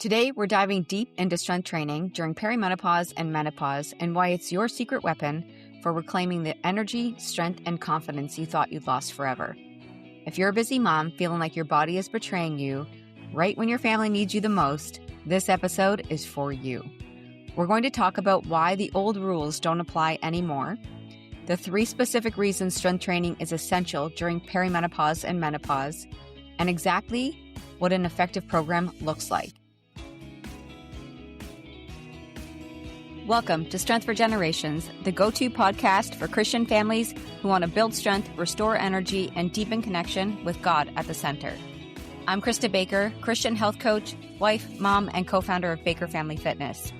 Today, we're diving deep into strength training during perimenopause and menopause and why it's your secret weapon for reclaiming the energy, strength, and confidence you thought you'd lost forever. If you're a busy mom feeling like your body is betraying you right when your family needs you the most, this episode is for you. We're going to talk about why the old rules don't apply anymore, the 3 specific reasons strength training is essential during perimenopause and menopause, and exactly what an effective program looks like. Welcome to Strength for Generations, the go-to podcast for Christian families who want to build strength, restore energy, and deepen connection with God at the center. I'm Krista Baker, Christian health coach, wife, mom, and co-founder of Baker Family Fitness.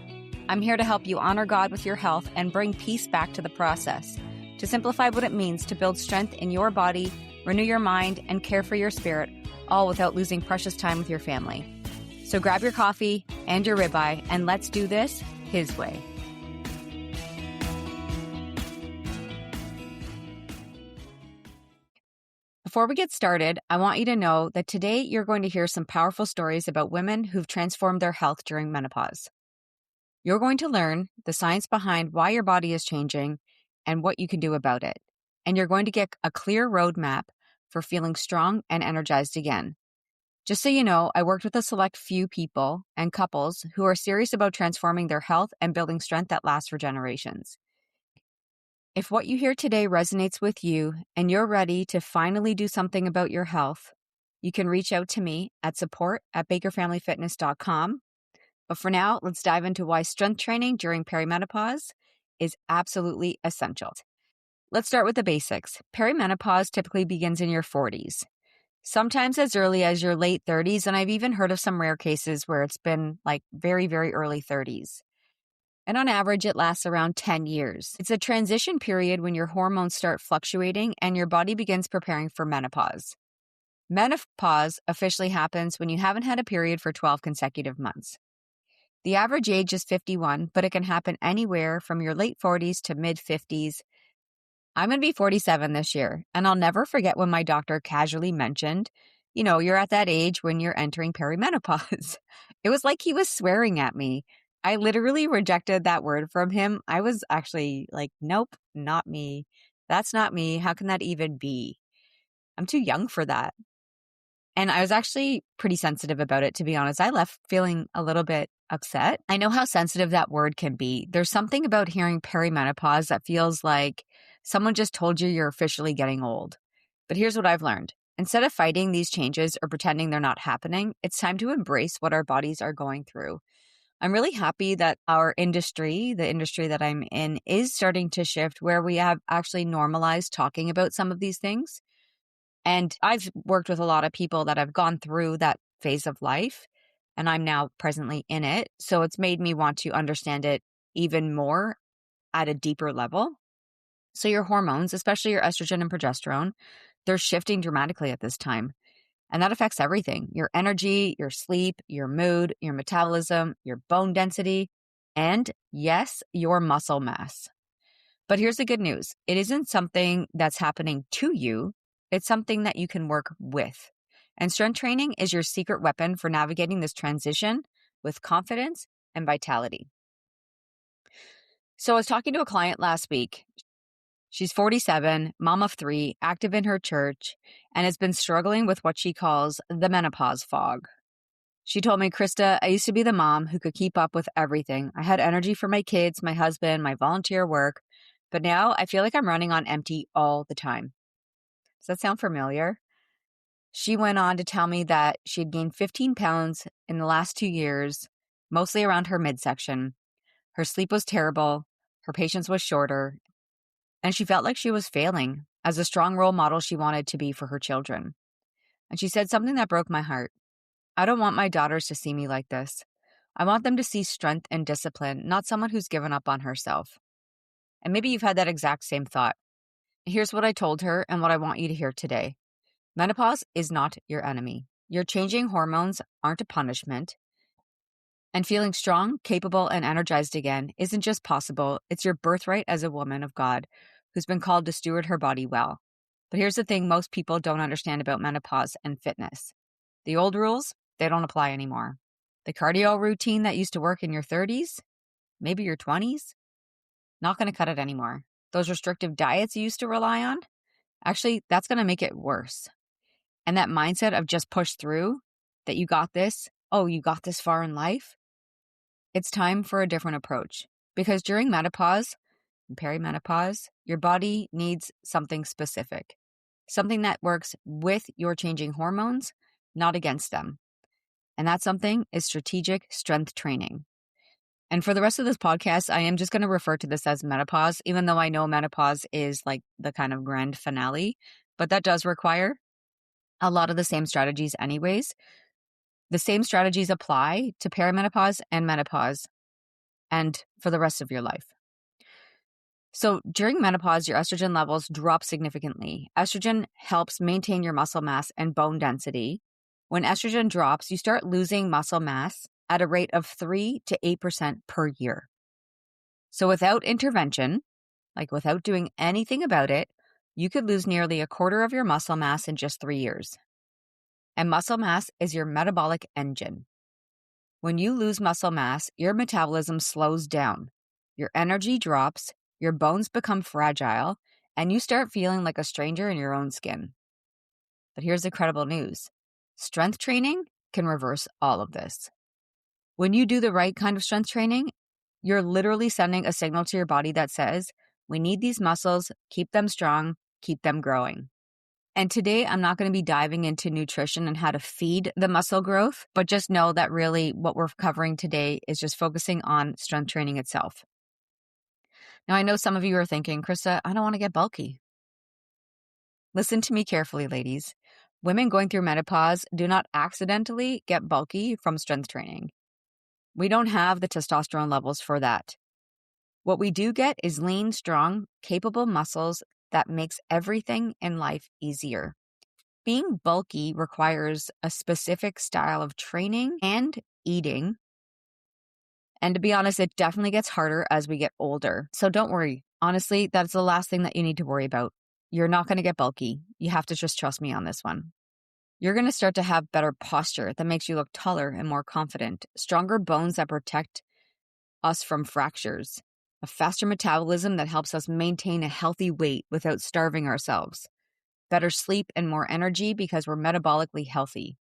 I'm here to help you honor God with your health and bring peace back to the process, to simplify what it means to build strength in your body, renew your mind, and care for your spirit, all without losing precious time with your family. So grab your coffee and your ribeye, and let's do this His way. Before we get started, I want you to know that today you're going to hear some powerful stories about women who've transformed their health during menopause. You're going to learn the science behind why your body is changing and what you can do about it. And you're going to get a clear roadmap for feeling strong and energized again. Just so you know, I worked with a select few people and couples who are serious about transforming their health and building strength that lasts for generations. If what you hear today resonates with you and you're ready to finally do something about your health, you can reach out to me at support@bakerfamilyfitness.com. But for now, let's dive into why strength training during perimenopause is absolutely essential. Let's start with the basics. Perimenopause typically begins in your 40s, sometimes as early as your late 30s, and I've even heard of some rare cases where it's been like very, very early 30s. And on average, it lasts around 10 years. It's a transition period when your hormones start fluctuating and your body begins preparing for menopause. Menopause officially happens when you haven't had a period for 12 consecutive months. The average age is 51, but it can happen anywhere from your late 40s to mid-50s. I'm going to be 47 this year, and I'll never forget when my doctor casually mentioned, you're at that age when you're entering perimenopause. It was like he was swearing at me. I literally rejected that word from him. I was actually like, nope, not me. That's not me. How can that even be? I'm too young for that. And I was actually pretty sensitive about it, to be honest. I left feeling a little bit upset. I know how sensitive that word can be. There's something about hearing perimenopause that feels like someone just told you you're officially getting old. But here's what I've learned. Instead of fighting these changes or pretending they're not happening, it's time to embrace what our bodies are going through. I'm really happy that our industry, the industry that I'm in, is starting to shift where we have actually normalized talking about some of these things. And I've worked with a lot of people that have gone through that phase of life, and I'm now presently in it. So it's made me want to understand it even more at a deeper level. So your hormones, especially your estrogen and progesterone, they're shifting dramatically at this time. And that affects everything: your energy, your sleep, your mood, your metabolism, your bone density, and yes, your muscle mass. But here's the good news. It isn't something that's happening to you. It's something that you can work with. And strength training is your secret weapon for navigating this transition with confidence and vitality. So I was talking to a client last week. She's 47, mom of 3, active in her church, and has been struggling with what she calls the menopause fog. She told me, Krista, I used to be the mom who could keep up with everything. I had energy for my kids, my husband, my volunteer work, but now I feel like I'm running on empty all the time. Does that sound familiar? She went on to tell me that she had gained 15 pounds in the last 2 years, mostly around her midsection. Her sleep was terrible. Her patience was shorter. And she felt like she was failing as a strong role model she wanted to be for her children. And she said something that broke my heart. I don't want my daughters to see me like this. I want them to see strength and discipline, not someone who's given up on herself. And maybe you've had that exact same thought. Here's what I told her and what I want you to hear today. Menopause is not your enemy. Your changing hormones aren't a punishment. And feeling strong, capable, and energized again isn't just possible, it's your birthright as a woman of God who's been called to steward her body well. But here's the thing most people don't understand about menopause and fitness. The old rules, they don't apply anymore. The cardio routine that used to work in your 30s, maybe your 20s, not going to cut it anymore. Those restrictive diets you used to rely on, actually, that's going to make it worse. And that mindset of just push through, that you got this, oh, you got this far in life, it's time for a different approach. Because during menopause and perimenopause, your body needs something specific, something that works with your changing hormones, not against them. And that something is strategic strength training. And for the rest of this podcast, I am just going to refer to this as menopause, even though I know menopause is like the kind of grand finale, but that does require a lot of the same strategies anyways. The same strategies apply to perimenopause and menopause and for the rest of your life. So during menopause, your estrogen levels drop significantly. Estrogen helps maintain your muscle mass and bone density. When estrogen drops, you start losing muscle mass at a rate of 3 to 8% per year. So without intervention, like without doing anything about it, you could lose nearly a quarter of your muscle mass in just 3 years. And muscle mass is your metabolic engine. When you lose muscle mass, your metabolism slows down, your energy drops, your bones become fragile, and you start feeling like a stranger in your own skin. But here's the incredible news. Strength training can reverse all of this. When you do the right kind of strength training, you're literally sending a signal to your body that says, we need these muscles, keep them strong, keep them growing. And today, I'm not going to be diving into nutrition and how to feed the muscle growth, but just know that really what we're covering today is just focusing on strength training itself. Now, I know some of you are thinking, Krista, I don't want to get bulky. Listen to me carefully, ladies. Women going through menopause do not accidentally get bulky from strength training. We don't have the testosterone levels for that. What we do get is lean, strong, capable muscles that makes everything in life easier. Being bulky requires a specific style of training and eating. And to be honest, it definitely gets harder as we get older. So don't worry. Honestly, that's the last thing that you need to worry about. You're not going to get bulky. You have to just trust me on this one. You're going to start to have better posture that makes you look taller and more confident, stronger bones that protect us from fractures, a faster metabolism that helps us maintain a healthy weight without starving ourselves, better sleep and more energy because we're metabolically healthy,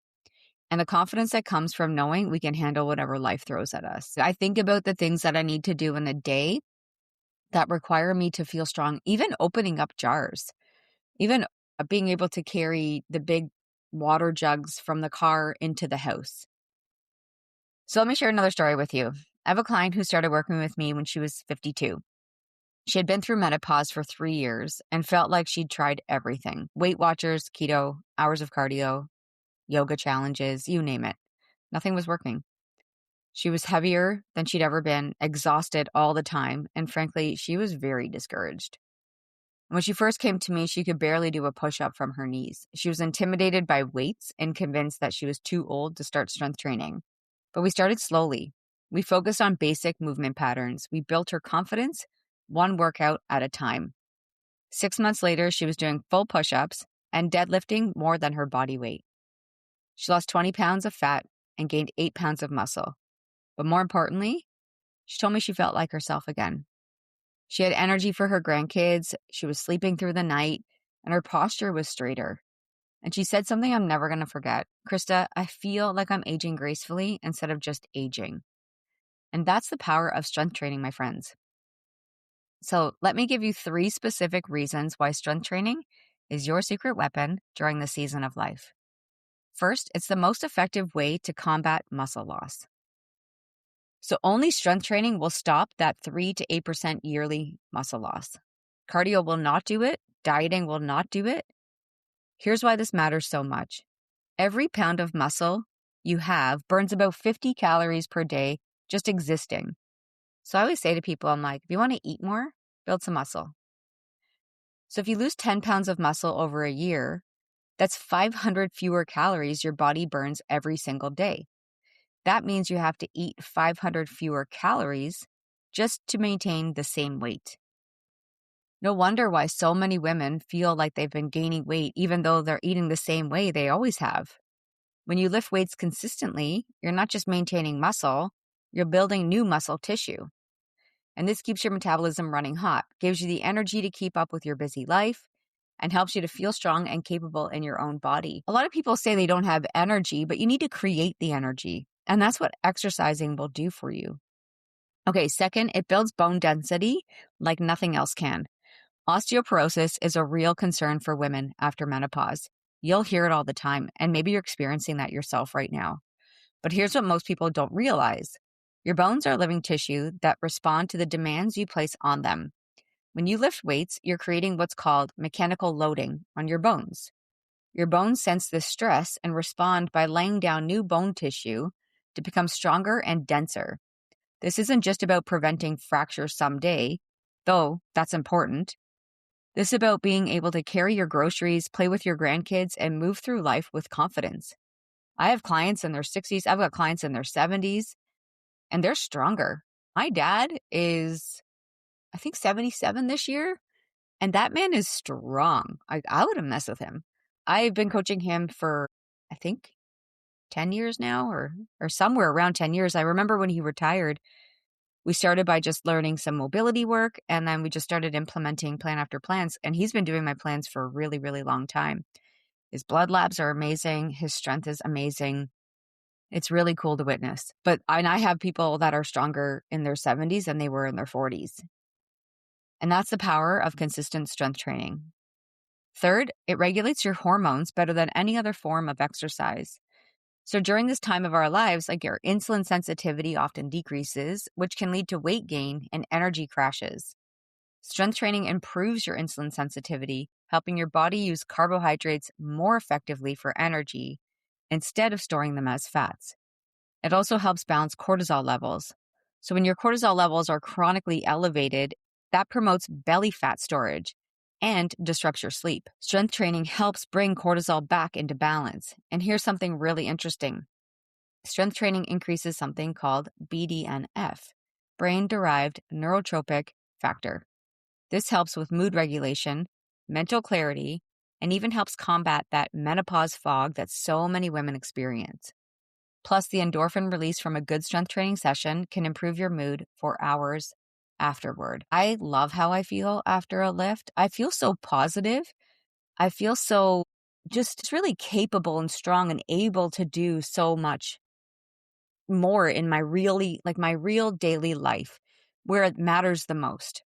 and the confidence that comes from knowing we can handle whatever life throws at us. I think about the things that I need to do in the day that require me to feel strong, even opening up jars, even being able to carry the big water jugs from the car into the house. So let me share another story with you. I have a client who started working with me when she was 52. She had been through menopause for 3 years and felt like she'd tried everything. Weight Watchers, keto, hours of cardio, yoga challenges, you name it. Nothing was working. She was heavier than she'd ever been, exhausted all the time, and frankly, she was very discouraged. When she first came to me, she could barely do a push-up from her knees. She was intimidated by weights and convinced that she was too old to start strength training. But we started slowly. We focused on basic movement patterns. We built her confidence, one workout at a time. 6 months later, she was doing full push-ups and deadlifting more than her body weight. She lost 20 pounds of fat and gained 8 pounds of muscle. But more importantly, she told me she felt like herself again. She had energy for her grandkids, she was sleeping through the night, and her posture was straighter. And she said something I'm never going to forget. Krista, I feel like I'm aging gracefully instead of just aging. And that's the power of strength training, my friends. So let me give you 3 specific reasons why strength training is your secret weapon during the season of life. First, it's the most effective way to combat muscle loss. So only strength training will stop that 3 to 8% yearly muscle loss. Cardio will not do it. Dieting will not do it. Here's why this matters so much. Every pound of muscle you have burns about 50 calories per day just existing. So I always say to people, I'm like, if you want to eat more, build some muscle. So if you lose 10 pounds of muscle over a year, that's 500 fewer calories your body burns every single day. That means you have to eat 500 fewer calories just to maintain the same weight. No wonder why so many women feel like they've been gaining weight even though they're eating the same way they always have. When you lift weights consistently, you're not just maintaining muscle, you're building new muscle tissue. And this keeps your metabolism running hot, gives you the energy to keep up with your busy life, and helps you to feel strong and capable in your own body. A lot of people say they don't have energy, but you need to create the energy. And that's what exercising will do for you. Okay, second, it builds bone density like nothing else can. Osteoporosis is a real concern for women after menopause. You'll hear it all the time, and maybe you're experiencing that yourself right now. But here's what most people don't realize. Your bones are living tissue that respond to the demands you place on them. When you lift weights, you're creating what's called mechanical loading on your bones. Your bones sense this stress and respond by laying down new bone tissue to become stronger and denser. This isn't just about preventing fractures someday, though that's important. This is about being able to carry your groceries, play with your grandkids, and move through life with confidence. I have clients in their 60s. I've got clients in their 70s, and they're stronger. My dad is, I think, 77 this year, and that man is strong. I wouldn't mess with him. I've been coaching him for, I think, 10 years now, or somewhere around 10 years. I remember when he retired, we started by just learning some mobility work, and then we just started implementing plan after plans. And he's been doing my plans for a really, really long time. His blood labs are amazing. His strength is amazing. It's really cool to witness. But I have people that are stronger in their 70s than they were in their 40s. And that's the power of consistent strength training. Third, it regulates your hormones better than any other form of exercise. So during this time of our lives, like your insulin sensitivity often decreases, which can lead to weight gain and energy crashes. Strength training improves your insulin sensitivity, helping your body use carbohydrates more effectively for energy instead of storing them as fats. It also helps balance cortisol levels. So when your cortisol levels are chronically elevated, that promotes belly fat storage and disrupts your sleep. Strength training helps bring cortisol back into balance. And here's something really interesting. Strength training increases something called BDNF, brain-derived neurotrophic factor. This helps with mood regulation, mental clarity, and even helps combat that menopause fog that so many women experience. Plus, the endorphin release from a good strength training session can improve your mood for hours afterward. I love how I feel after a lift. I feel so positive. I feel so just really capable and strong and able to do so much more in my real daily life where it matters the most.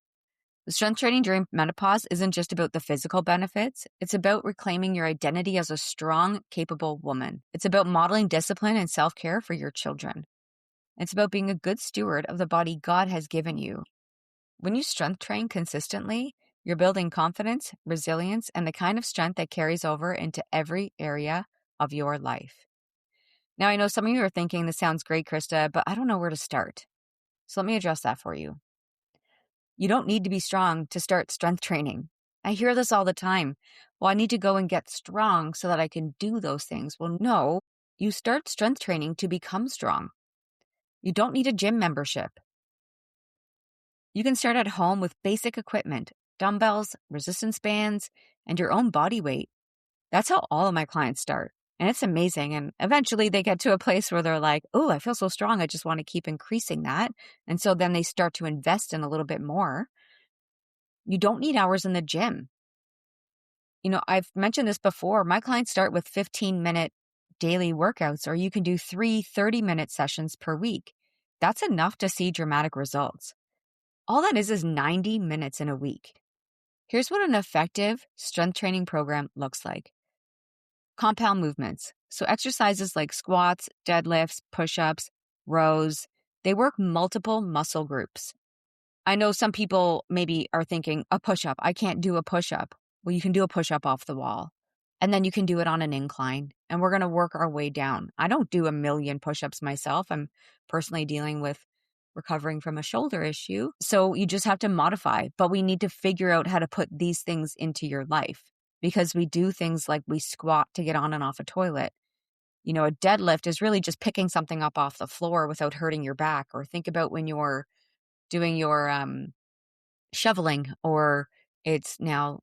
The strength training during menopause isn't just about the physical benefits. It's about reclaiming your identity as a strong, capable woman. It's about modeling discipline and self-care for your children. It's about being a good steward of the body God has given you. When you strength train consistently, you're building confidence, resilience, and the kind of strength that carries over into every area of your life. Now, I know some of you are thinking, this sounds great, Krista, but I don't know where to start. So let me address that for you. You don't need to be strong to start strength training. I hear this all the time. Well, I need to go and get strong so that I can do those things. Well, no, you start strength training to become strong. You don't need a gym membership. You can start at home with basic equipment, dumbbells, resistance bands, and your own body weight. That's how all of my clients start. And it's amazing. And eventually they get to a place where they're like, oh, I feel so strong. I just want to keep increasing that. And so then they start to invest in a little bit more. You don't need hours in the gym. You know, I've mentioned this before. My clients start with 15-minute daily workouts, or you can do 3 30-minute sessions per week. That's enough to see dramatic results. All that is 90 minutes in a week. Here's what an effective strength training program looks like. Compound movements. So exercises like squats, deadlifts, push-ups, rows, they work multiple muscle groups. I know some people maybe are thinking, a push-up, I can't do a push-up. Well, you can do a push-up off the wall. And then you can do it on an incline. And we're going to work our way down. I don't do a million push-ups myself. I'm personally dealing with recovering from a shoulder issue. So you just have to modify. But we need to figure out how to put these things into your life. Because we do things like we squat to get on and off a toilet. You know, a deadlift is really just picking something up off the floor without hurting your back. Or think about when you're doing your shoveling, or it's now,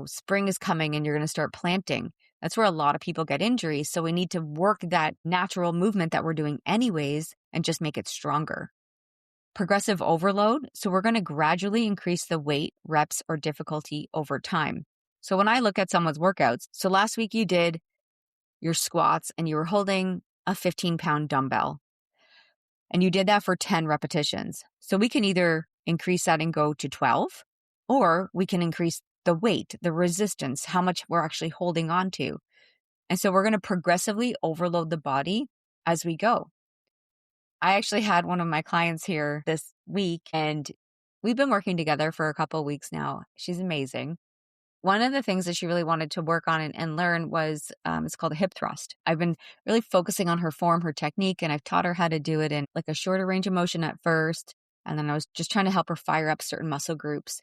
spring is coming and you're going to start planting. That's where a lot of people get injuries. So we need to work that natural movement that we're doing anyways and just make it stronger. Progressive overload. So we're going to gradually increase the weight, reps, or difficulty over time. So when I look at someone's workouts, so last week you did your squats and you were holding a 15-pound dumbbell and you did that for 10 repetitions. So we can either increase that and go to 12, or we can increase the weight, the resistance, how much we're actually holding on to. And so we're going to progressively overload the body as we go. I actually had one of my clients here this week, and we've been working together for a couple of weeks now. She's amazing. One of the things that she really wanted to work on and learn was, it's called a hip thrust. I've been really focusing on her form, her technique, and I've taught her how to do it in like a shorter range of motion at first. And then I was just trying to help her fire up certain muscle groups.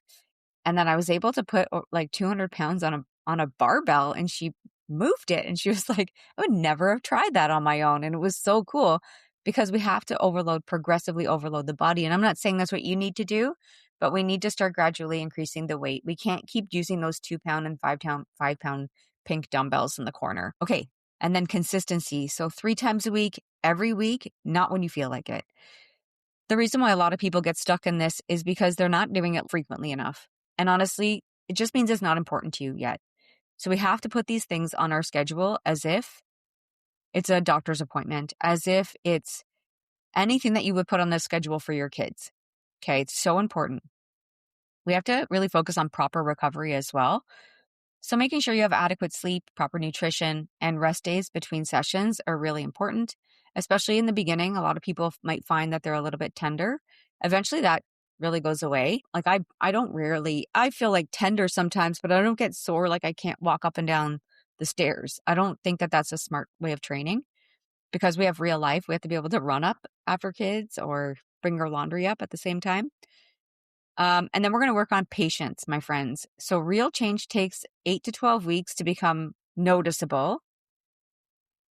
And then I was able to put like 200 pounds on a barbell, and she moved it. And she was like, I would never have tried that on my own. And it was so cool because we have to progressively overload the body. And I'm not saying that's what you need to do, but we need to start gradually increasing the weight. We can't keep using those 2-pound and 5-pound pink dumbbells in the corner. Okay. And then consistency. So 3 times a week, every week, not when you feel like it. The reason why a lot of people get stuck in this is because they're not doing it frequently enough. And honestly, it just means it's not important to you yet. So we have to put these things on our schedule as if it's a doctor's appointment, as if it's anything that you would put on the schedule for your kids. Okay, it's so important. We have to really focus on proper recovery as well. So making sure you have adequate sleep, proper nutrition, and rest days between sessions are really important, especially in the beginning. A lot of people might find that they're a little bit tender. Eventually that really goes away. Like I feel like tender sometimes, but I don't get sore like I can't walk up and down the stairs. I don't think that that's a smart way of training because we have real life. We have to be able to run up after kids or bring our laundry up at the same time. And then we're going to work on patience, my friends. So real change takes 8 to 12 weeks to become noticeable.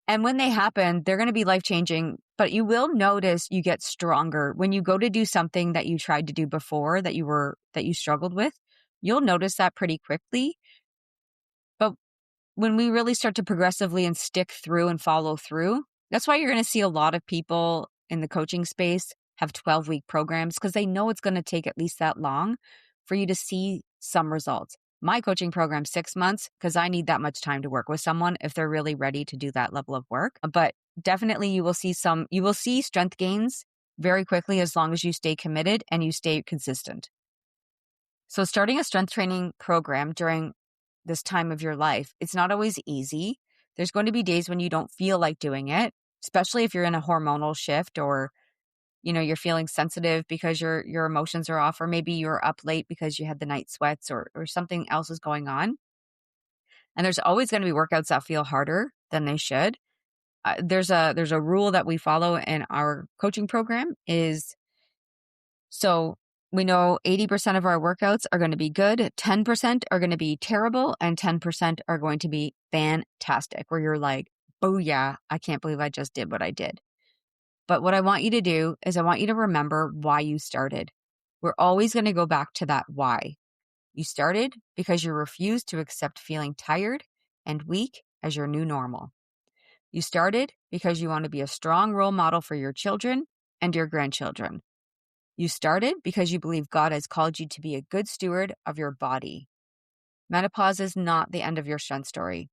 And when they happen, they're going to be life-changing, but you will notice you get stronger. When you go to do something that you tried to do before that you struggled with, you'll notice that pretty quickly. But when we really start to progressively and stick through and follow through, that's why you're going to see a lot of people in the coaching space have 12-week programs because they know it's going to take at least that long for you to see some results. My coaching program, 6 months, because I need that much time to work with someone if they're really ready to do that level of work. But definitely you will see strength gains very quickly as long as you stay committed and you stay consistent. So starting a strength training program during this time of your life, it's not always easy. There's going to be days when you don't feel like doing it, especially if you're in a hormonal shift or you're feeling sensitive because your emotions are off, or maybe you're up late because you had the night sweats or something else is going on. And there's always going to be workouts that feel harder than they should. There's a rule that we follow in our coaching program so we know 80% of our workouts are going to be good, 10% are going to be terrible, and 10% are going to be fantastic, where you're like, oh yeah, I can't believe I just did what I did. But what I want you to do is I want you to remember why you started. We're always going to go back to that why. You started because you refused to accept feeling tired and weak as your new normal. You started because you want to be a strong role model for your children and your grandchildren. You started because you believe God has called you to be a good steward of your body. Menopause is not the end of your strength story.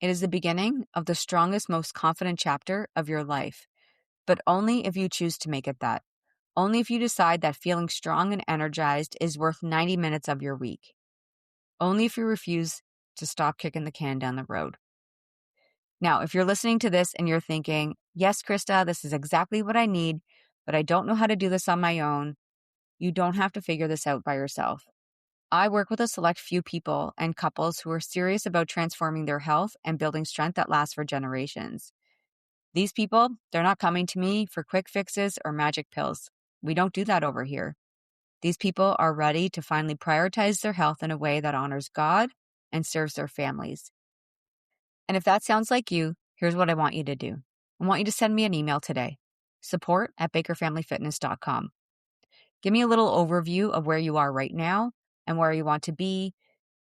It is the beginning of the strongest, most confident chapter of your life. But only if you choose to make it that. Only if you decide that feeling strong and energized is worth 90 minutes of your week. Only if you refuse to stop kicking the can down the road. Now, if you're listening to this and you're thinking, yes, Krista, this is exactly what I need, but I don't know how to do this on my own, you don't have to figure this out by yourself. I work with a select few people and couples who are serious about transforming their health and building strength that lasts for generations. These people, they're not coming to me for quick fixes or magic pills. We don't do that over here. These people are ready to finally prioritize their health in a way that honors God and serves their families. And if that sounds like you, here's what I want you to do. I want you to send me an email today, support@bakerfamilyfitness.com. Give me a little overview of where you are right now and where you want to be.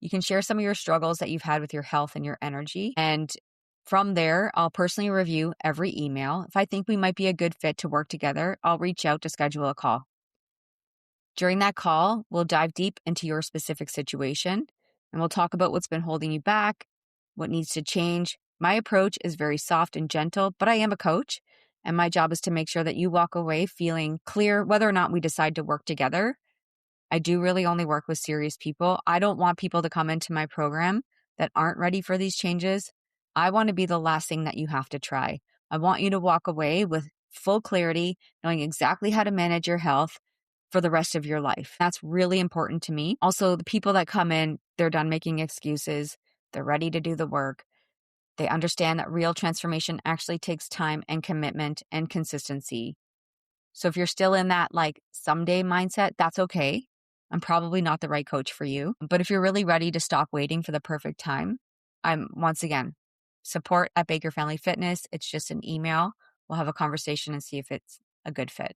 You can share some of your struggles that you've had with your health and your energy. And from there, I'll personally review every email. If I think we might be a good fit to work together, I'll reach out to schedule a call. During that call, we'll dive deep into your specific situation and we'll talk about what's been holding you back, what needs to change. My approach is very soft and gentle, but I am a coach, and my job is to make sure that you walk away feeling clear whether or not we decide to work together. I do really only work with serious people. I don't want people to come into my program that aren't ready for these changes. I want to be the last thing that you have to try. I want you to walk away with full clarity, knowing exactly how to manage your health for the rest of your life. That's really important to me. Also, the people that come in, they're done making excuses. They're ready to do the work. They understand that real transformation actually takes time and commitment and consistency. So if you're still in that someday mindset, that's okay. I'm probably not the right coach for you. But if you're really ready to stop waiting for the perfect time, I'm once again, support at Baker Family Fitness. It's just an email. We'll have a conversation and see if it's a good fit.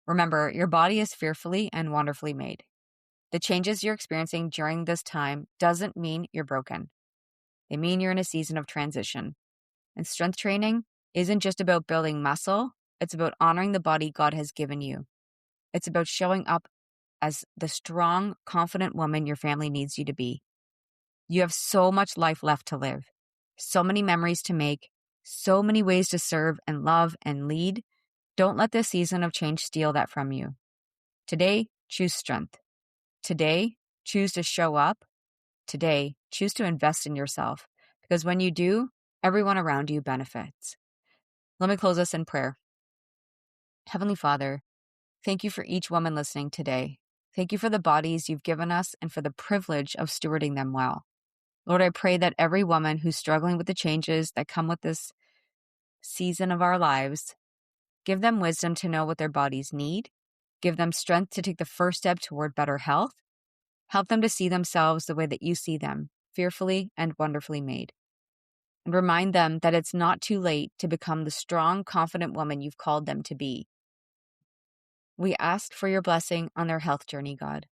Remember, your body is fearfully and wonderfully made. The changes you're experiencing during this time doesn't mean you're broken. They mean you're in a season of transition. And strength training isn't just about building muscle. It's about honoring the body God has given you. It's about showing up as the strong, confident woman your family needs you to be. You have so much life left to live, so many memories to make, so many ways to serve and love and lead. Don't let this season of change steal that from you. Today, choose strength. Today, choose to show up. Today, choose to invest in yourself, because when you do, everyone around you benefits. Let me close us in prayer. Heavenly Father, thank you for each woman listening today. Thank you for the bodies you've given us and for the privilege of stewarding them well. Lord, I pray that every woman who's struggling with the changes that come with this season of our lives, give them wisdom to know what their bodies need. Give them strength to take the first step toward better health. Help them to see themselves the way that you see them, fearfully and wonderfully made. And remind them that it's not too late to become the strong, confident woman you've called them to be. We ask for your blessing on their health journey, God.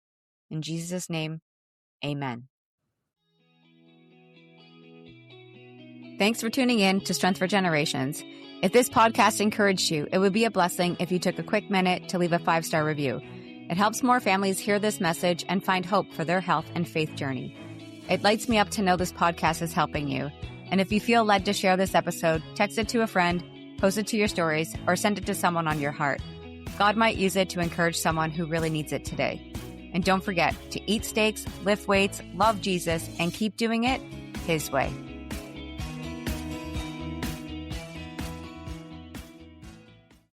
In Jesus' name, amen. Thanks for tuning in to Strength for Generations. If this podcast encouraged you, it would be a blessing if you took a quick minute to leave a 5-star review. It helps more families hear this message and find hope for their health and faith journey. It lights me up to know this podcast is helping you. And if you feel led to share this episode, text it to a friend, post it to your stories, or send it to someone on your heart. God might use it to encourage someone who really needs it today. And don't forget to eat steaks, lift weights, love Jesus, and keep doing it His way.